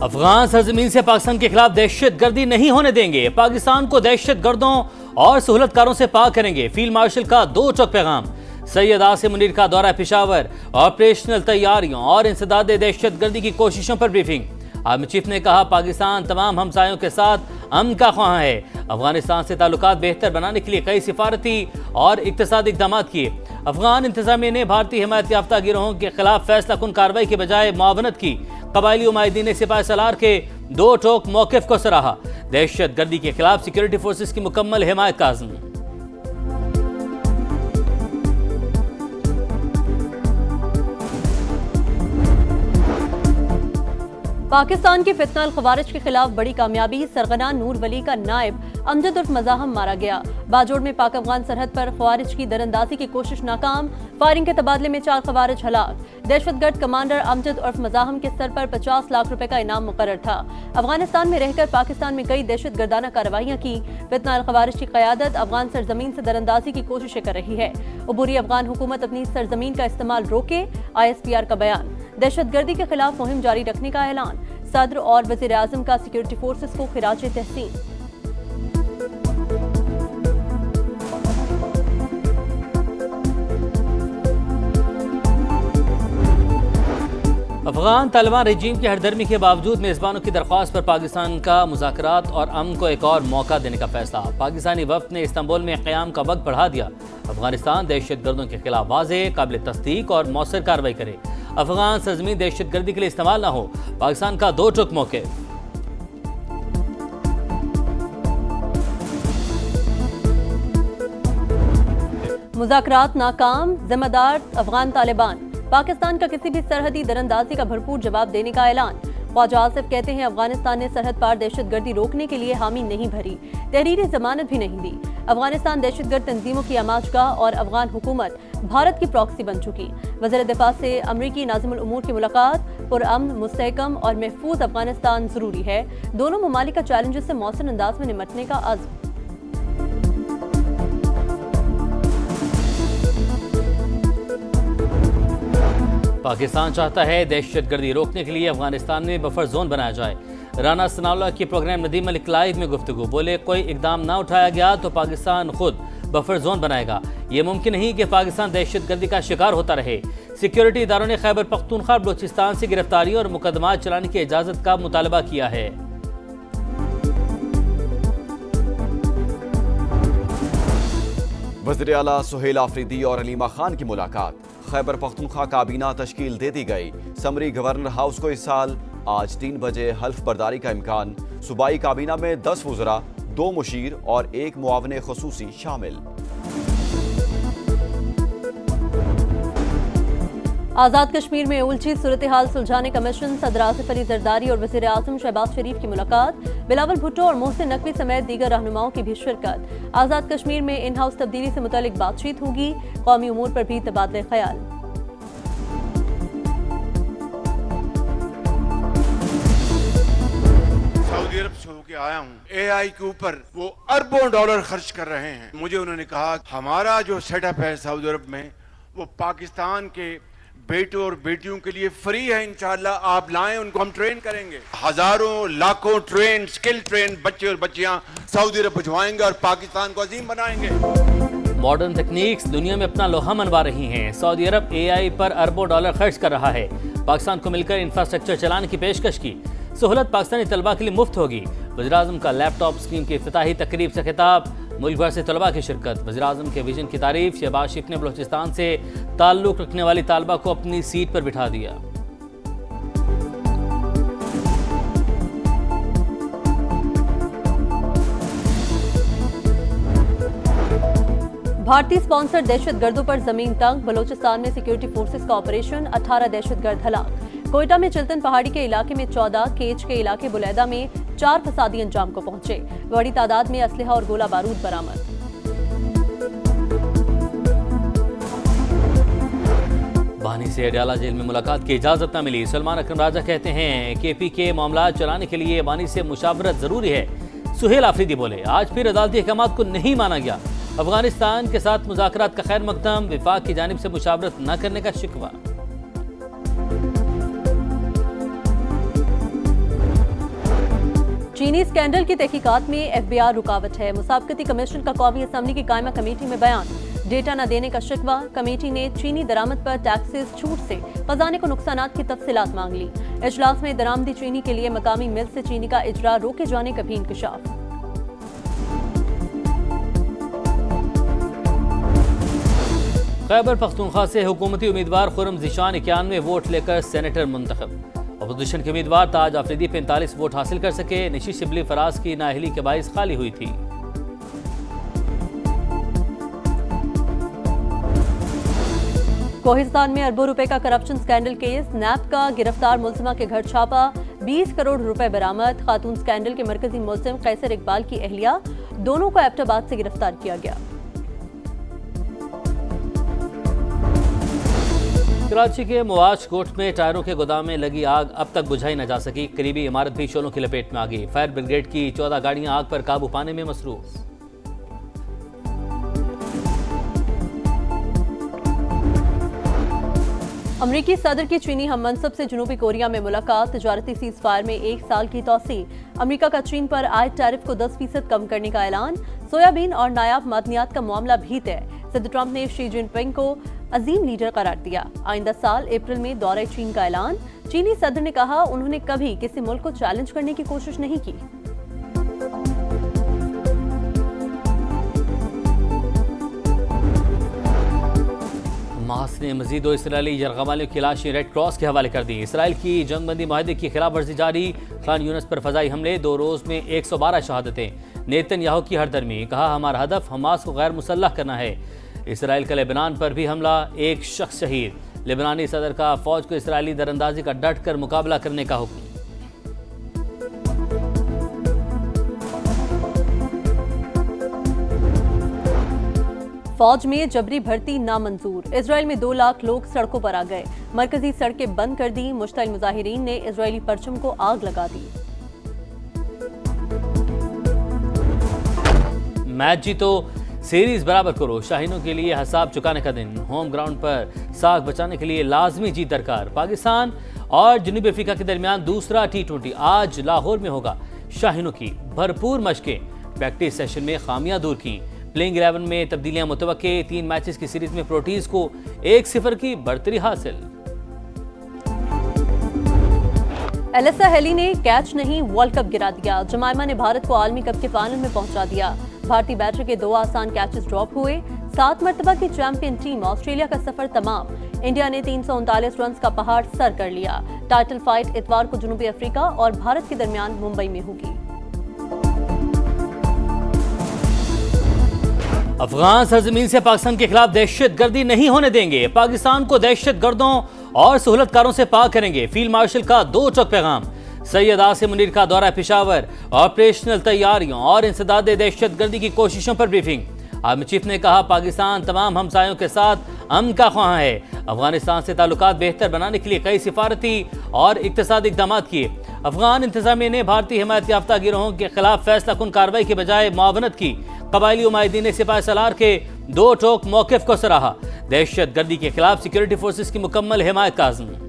अफगान सरजमीन से पाकिस्तान के खिलाफ दहशत गर्दी नहीं होने देंगे। पाकिस्तान को दहशत गर्दों और सहूलतकारों से पाक करेंगे। फील्ड मार्शल का दो टोक पैगाम। सैयद आसिम मुनीर का दौरा पेशावर, ऑपरेशनल तैयारियों और इंसदाद दहशत गर्दी की कोशिशों पर ब्रीफिंग। आर्मी चीफ ने कहा पाकिस्तान तमाम हमसायों के साथ अमन का ख्वाह है। अफगानिस्तान से ताल्लुकात बेहतर बनाने के लिए कई सिफारती और इक्तसादी इक़दाम किए। अफगान इंतजामिया ने भारतीय हिमायत याफ्ता गिरोहों के खिलाफ फैसला कुन कार्रवाई के बजाय मुआवनत की। कबायली उमायदीन सिपाही सलार के दो टोक मौक़िफ़ को सराहा। दहशत गर्दी के खिलाफ सिक्योरिटी फोर्सेस की मुकम्मल हिमायत का अज़्म। पाकिस्तान के फितना खवारिज के खिलाफ बड़ी कामयाबी। सरगना नूर वली का नायब अमजद उर्फ मज़ाहम मारा गया। बाजोड़ में पाक अफगान सरहद पर खवारिज की दरअंदाजी की कोशिश नाकाम। फायरिंग के तबादले में 4 खवारिज हलाक। दहशतगर्द कमांडर अमजद उर्फ मज़ाहम के सर पर 50 लाख रुपए का इनाम मुकर्रर था। अफगानिस्तान में रहकर पाकिस्तान में कई दहशत गर्दाना कार्रवाइयाँ की। फितना खवारिज की क़यादत अफगान सरजमीन से दरअंदाजी की कोशिशें कर रही है। अबूरी अफगान हुकूमत अपनी सरजमीन का इस्तेमाल रोके। ISPR का बयान। दहशत गर्दी के खिलाफ मुहिम जारी रखने का ऐलान। सदर और वज़ीर आज़म का सिक्योरिटी फोर्सेस को खिराज तहसीन। अफगान तालिबान रजीम की हरदर्मी के बावजूद मेज़बानों की दरख्वास्त पर पाकिस्तान का मुज़ाकरात और अमन को एक और मौका देने का फैसला। पाकिस्तानी वफ़द ने इस्तांबुल में क़याम का वक्त बढ़ा दिया। अफगानिस्तान दहशत गर्दों के खिलाफ वाज़ेह, काबिल तस्दीक और मौसर कार्रवाई करे। अफगान सरजमीन दहशत गर्दी के लिए इस्तेमाल ना हो। पाकिस्तान का दो टोक मौके। मुज़ाकरात नाकाम। जिम्मेदार अफगान तालिबान। पाकिस्तान का किसी भी सरहदी दरअंदाजी का भरपूर जवाब देने का ऐलान। ख्वाजा आसिफ कहते हैं अफगानिस्तान ने सरहद पार दहशत गर्दी रोकने के लिए हामी नहीं भरी, तहरीरी जमानत भी नहीं दी। अफगानिस्तान दहशत गर्द तंजीमों की आमाजगाह और अफगान हुकूमत भारत की प्रॉक्सी बन चुकी। वज़ीर दिफा से अमरीकी नाज़िमुल उमूर की मुलाकात। पुरअमन, मुस्तहकम और महफूज अफगानिस्तान जरूरी है। दोनों ममालिक का चैलेंजेस से मौसर अंदाज में निपटने का अज़्म। पाकिस्तान चाहता है दहशत गर्दी रोकने के लिए अफगानिस्तान में बफर जोन बनाया जाए। राना सनाउल्लाह की प्रोग्राम नदीम मलिक लाइव में गुफ्तगू। बोले कोई इकदाम ना उठाया गया तो पाकिस्तान खुद बफर जोन बनाएगा। ये मुमकिन नहीं कि पाकिस्तान दहशत गर्दी का शिकार होता रहे। सिक्योरिटी इदारों ने खैबर पख्तूनख्वा और बलूचिस्तान से गिरफ्तारियों और मुकदमात चलाने की इजाज़त का मुतालबा किया है। वज़ीर आला सुहेल आफरीदी और अलीमा खान की मुलाकात। खैबर पख्तूनख्वा काबीना तश्कील दे दी गई। समरी गवर्नर हाउस को इस साल आज 3 बजे हल्फ बर्दारी का इम्कान। सूबाई काबीना में 10 वज़रा, 2 मुशीर और 1 मुआवने खुसूसी शामिल। आज़ाद कश्मीर में उलझी सूरत हाल सुलझाने का मिशन। सदर आसिफ अली जरदारी और वज़ीर आज़म शहबाज शरीफ की मुलाकात। बिलावल भुट्टो और मोहसिन नकवी समेत दीगर रहनुमाओं की भी शिरकत। आज़ाद कश्मीर में इन हाउस तब्दीली से मुतालिक बातचीत होगी। कौमी उमूर पर भी तबादले ख्याल। सऊदी अरब से होके आया हूँ। AI के ऊपर वो अरबों डॉलर खर्च कर रहे हैं। मुझे उन्होंने कहा हमारा जो सेटअप है सऊदी अरब में वो पाकिस्तान के बेटों और बेटियों के लिए फ्री है। इंशाअल्लाह आप लाएं, उनको हम ट्रेन करेंगे। हजारों लाखों ट्रेन, स्किल ट्रेन बच्चे और बच्चियां सऊदी अरब भिजवाएंगे और पाकिस्तान को अजीम बनाएंगे। मॉडर्न तकनीक्स दुनिया में अपना लोहा मनवा रही हैं। सऊदी अरब AI पर अरबों डॉलर खर्च कर रहा है। पाकिस्तान को मिलकर इंफ्रास्ट्रक्चर चलाने की पेशकश की। सहूलत पाकिस्तानी तलबा के लिए मुफ्त होगी। वज़ीर आज़म का लैपटॉप स्कीम की इफ्तिताही तकरीब से खिताब। मुल्क भर से तलबा की शिरकत। वज़ीर आज़म के विजन की तारीफ। शहबाज शरीफ ने बलूचिस्तान से ताल्लुक़ रखने वाली तालबा को अपनी सीट पर बिठा दिया। भारतीय स्पॉन्सर दहशत गर्दों पर जमीन तंग। बलूचिस्तान में सिक्योरिटी फोर्सेस का ऑपरेशन। 18 दहशत गर्द हलाक। कोयटा में चिल्तन पहाड़ी के इलाके में 14, केच के इलाके बुलैदा में 4 फसादी अंजाम को पहुंचे। बड़ी तादाद में असलहा और गोला बारूद बरामद। बानी से अडयाला जेल में मुलाकात की इजाजत न मिली। सलमान अकरम राजा कहते हैं KP के मामला चलाने के लिए बानी से मुशावरत जरूरी है। सुहेल आफरीदी बोले आज फिर अदालती अहकामात को नहीं माना गया। अफगानिस्तान के साथ मुज़ाकरात का खैर मकदम। विफाक की जानिब से मुशावरत न करने का शिकवा। चीनी स्कैंडल की तहकीकात में एफबीआर रुकावट है। मुसाबकती कमीशन का कौमी असम्बली की कायमा कमेटी में बयान। डेटा न देने का शिकवा। कमेटी ने चीनी दरामद पर टैक्सेस छूट से खजाने को नुकसानात की तफसीलात मांग ली। इजलास में दरामदी चीनी के लिए मकामी मिल से चीनी का इजरा रोके जाने का भी इंकशाफ। खैबर पख्तूनख्वा से हुकूमती उम्मीदवार खुर्रम ज़ीशान 91 वोट लेकर सेनेटर मुंतखब। अपोजिशन के उम्मीदवार ताज आफरीदी 45 वोट हासिल कर सके। निशी शिबली फराज की नाअहली के बाइस खाली हुई थी। कोहिस्तान में अरबों रुपए का करप्शन स्कैंडल केस। नैब का गिरफ्तार मुलजिमा के घर छापा। 20 करोड़ रुपए बरामद। खातून स्कैंडल के मरकजी मुलजिम कैसर इकबाल की अहलिया, दोनों को एबटाबाद से गिरफ्तार किया गया। कराची के मुआज कोट में टायरों के गोदाम में लगी आग अब तक बुझाई न जा सकी। करीबी इमारत भी शोलों की लपेट में आ गई। फायर ब्रिगेड की 14 गाड़ियां आग पर काबू पाने में मसरूफ। अमरीकी सदर की चीनी हम मनसब से जनूबी कोरिया में मुलाकात। तजारती सीज फायर में 1 साल की तोसी। अमरीका का चीन पर आयद टैरिफ को 10% कम करने का ऐलान। सोयाबीन और नायाब मादनियात का मामला भी तय। सदर ट्रंप ने शी जिनपिंग को अजीम लीडर करार दिया। आइंदा साल अप्रैल में दौरे चीन का ऐलान। चीनी सदर ने कहा उन्होंने कभी किसी मुल्क को चैलेंज करने की कोशिश नहीं की। हमास ने मजीद 2 इसराइली यरगमालियों की लाशें रेड क्रॉस के हवाले कर दी। इसराइल की जंगबंदी माहदे की खिलाफ वर्जी जारी। खान यूनस पर फजाई हमले। 2 रोज में 112 शहादतें। नेतन्याहू की हरदर्मी। कहा हमारा हदफ हमास को गैर मुसल्लह करना है। इसराइल का लेबनान पर भी हमला। 1 शख्स शहीद। लेबनानी सदर का फौज को इसराइली दरअंदाजी का डट कर मुकाबला करने का हुक्म। फौज में जबरी भर्ती नामंजूर। इजराइल में 2 लाख लोग सड़कों पर आ गए। मरकजी सड़कें बंद कर दी। मुश्तइल मुजाहिरीन ने इजरायली परचम को आग लगा दी। मैच जीतो, सीरीज बराबर करो। शाहीनों के लिए हिसाब चुकाने का दिन। होम ग्राउंड पर साख बचाने के लिए लाजमी जीत दरकार। पाकिस्तान और जनूबी अफ्रीका के दरमियान दूसरा T20 आज लाहौर में होगा। शाहीनों की भरपूर मशकें। प्रैक्टिस सेशन में खामियां दूर की। प्लेइंग 11 में तब्दीलियां मुतवक्के। 3 मैचेस की सीरीज में प्रोटीज को 1-0 की बढ़तरी हासिल। एलिसा हेली ने कैच नहीं वर्ल्ड कप गिरा दिया। जमाइमा ने भारत को आलमी कप के फाइनल में पहुंचा दिया। भारतीय बैटर के 2 आसान कैचेस ड्रॉप हुए। 7 मरतबा की चैंपियन टीम ऑस्ट्रेलिया का सफर तमाम। इंडिया ने 339 रन का पहाड़ सर कर लिया। टाइटल फाइट इतवार को जनूबी अफ्रीका और भारत के दरमियान मुंबई में होगी। अफगान सरजमीन से पाकिस्तान के खिलाफ दहशतगर्दी नहीं होने देंगे। पाकिस्तान को दहशतगर्दों और सहूलतकारों से पाक करेंगे। फील्ड मार्शल का 2 टोक पैगाम। सैयद आसिम मुनीर का दौरा पेशावर। ऑपरेशनल तैयारियों और इंसदाद दहशतगर्दी की कोशिशों पर ब्रीफिंग। आर्मी चीफ ने कहा पाकिस्तान तमाम हमसायों के साथ अमन का ख्वाह है। अफगानिस्तान से ताल्लुकात बेहतर बनाने के लिए कई सिफारती और इक्तसादी इक़दाम किए। अफगान इंतजामिया ने भारतीय हिमायत याफ्ता गिरोहों के खिलाफ फैसला कुन कार्रवाई के बजाय मुआवनत की। कबायली उमायदीन ने सिपाही सलार के 2 टोक मौक़िफ़ को सराहा। दहशतगर्दी के खिलाफ सिक्योरिटी फोर्सेस की मुकम्मल हिमायत का आज़म।